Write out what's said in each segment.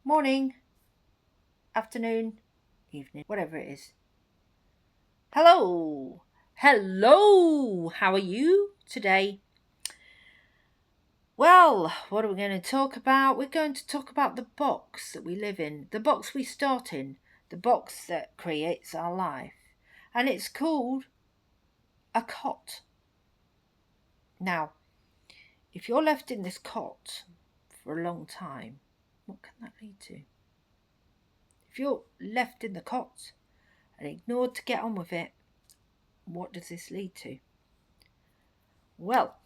morning, afternoon, evening, whatever it is. Hello! Hello! How are you today? Well, what are we going to talk about? We're going to talk about the box that we live in, the box we start in, the box that creates our life. And it's called a cot. Now, if you're left in this cot for a long time, what can that lead to? If you're left in the cot and ignored to get on with it, what does this lead to? Well,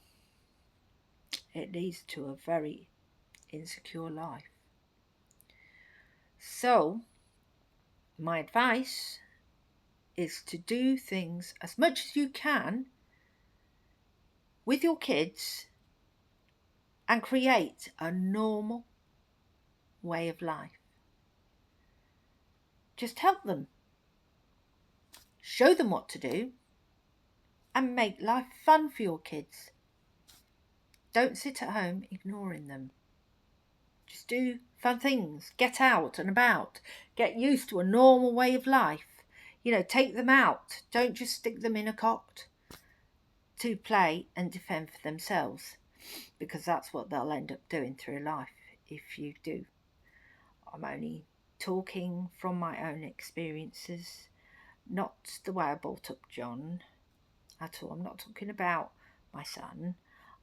it leads to a very insecure life. So, my advice is to do things as much as you can with your kids and create a normal way of life. Just help them, show them what to do, and make life fun for your kids. Don't sit at home ignoring them. Just do fun things, get out and about, get used to a normal way of life. Take them out. Don't just stick them in a cot to play and defend for themselves, because that's what they'll end up doing through life if you do. I'm only talking from my own experiences, not the way I brought up John at all. I'm not talking about my son.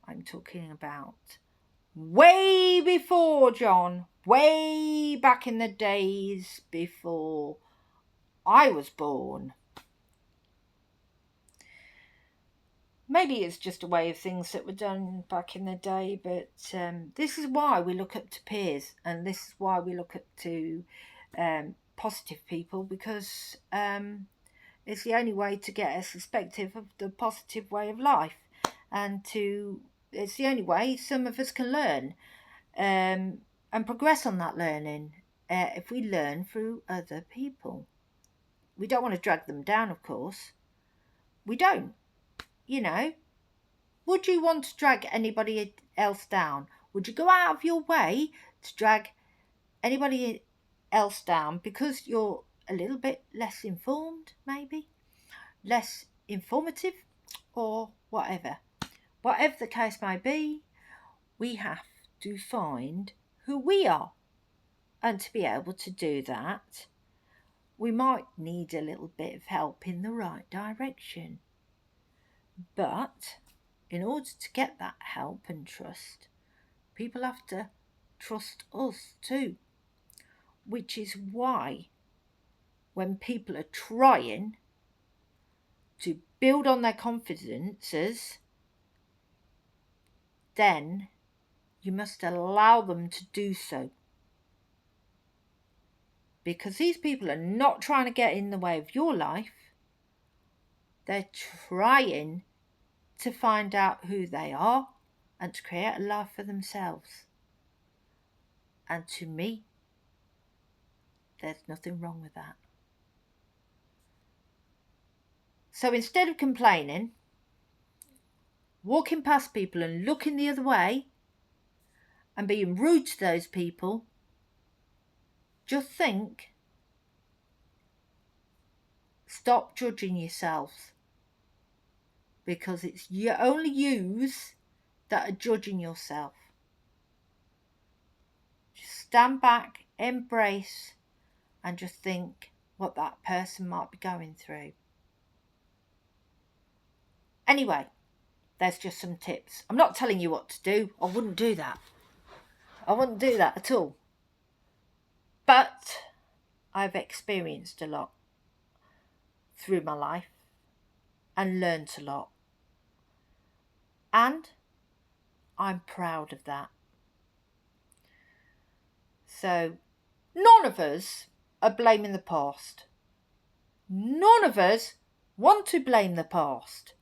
I'm talking about way before John, way back in the days before I was born. Maybe it's just a way of things that were done back in the day, but this is why we look up to peers, and this is why we look up to positive people, because it's the only way to get a perspective of the positive way of life, and it's the only way some of us can learn and progress on that learning if we learn through other people. We don't want to drag them down, of course. We don't. Would you want to drag anybody else down? Would you go out of your way to drag anybody else down because you're a little bit less informed, maybe? Less informative, or whatever? Whatever the case may be, we have to find who we are. And to be able to do that, we might need a little bit of help in the right direction. But in order to get that help and trust, people have to trust us too. Which is why when people are trying to build on their confidences, then you must allow them to do so. Because these people are not trying to get in the way of your life. They're trying to find out who they are and to create a life for themselves. And to me, there's nothing wrong with that. So instead of complaining, walking past people and looking the other way and being rude to those people, just think, stop judging yourselves, because it's only yous that are judging yourself. Just stand back, embrace, and just think what that person might be going through. Anyway, there's just some tips. I'm not telling you what to do. I wouldn't do that. I wouldn't do that at all. But I've experienced a lot through my life and learnt a lot. And I'm proud of that. So none of us are blaming the past. None of us want to blame the past.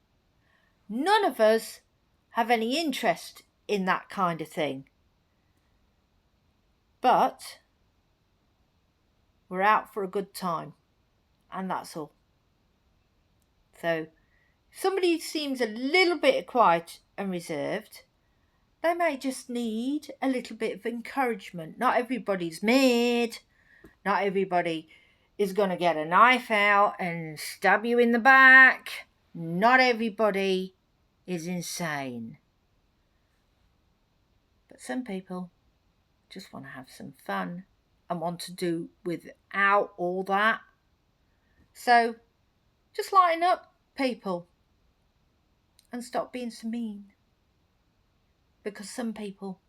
None of us have any interest in that kind of thing. But we're out for a good time, and that's all. So somebody seems a little bit quiet and reserved, They may just need a little bit of encouragement. Not everybody's mad. Not everybody is going to get a knife out and stab you in the back. Not everybody is insane. But some people just want to have some fun and want to do without all that. So just lighten up, people, and stop being so mean. Because some people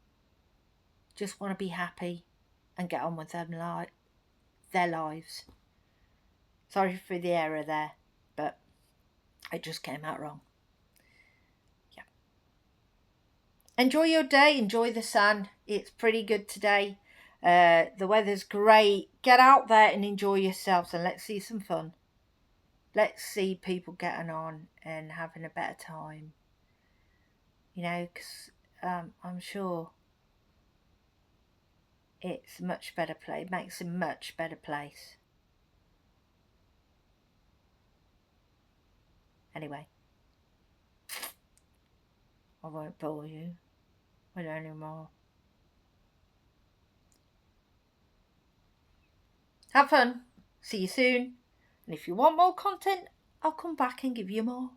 just want to be happy and get on with their lives. Sorry for the error there, but it just came out wrong. Yeah. Enjoy your day. Enjoy the sun. It's pretty good today. The weather's great. Get out there and enjoy yourselves, and let's see some fun. Let's see people getting on and having a better time. You know, because I'm sure it's a much better place. It makes a much better place. Anyway, I won't bore you with any more. Have fun. See you soon. And if you want more content, I'll come back and give you more.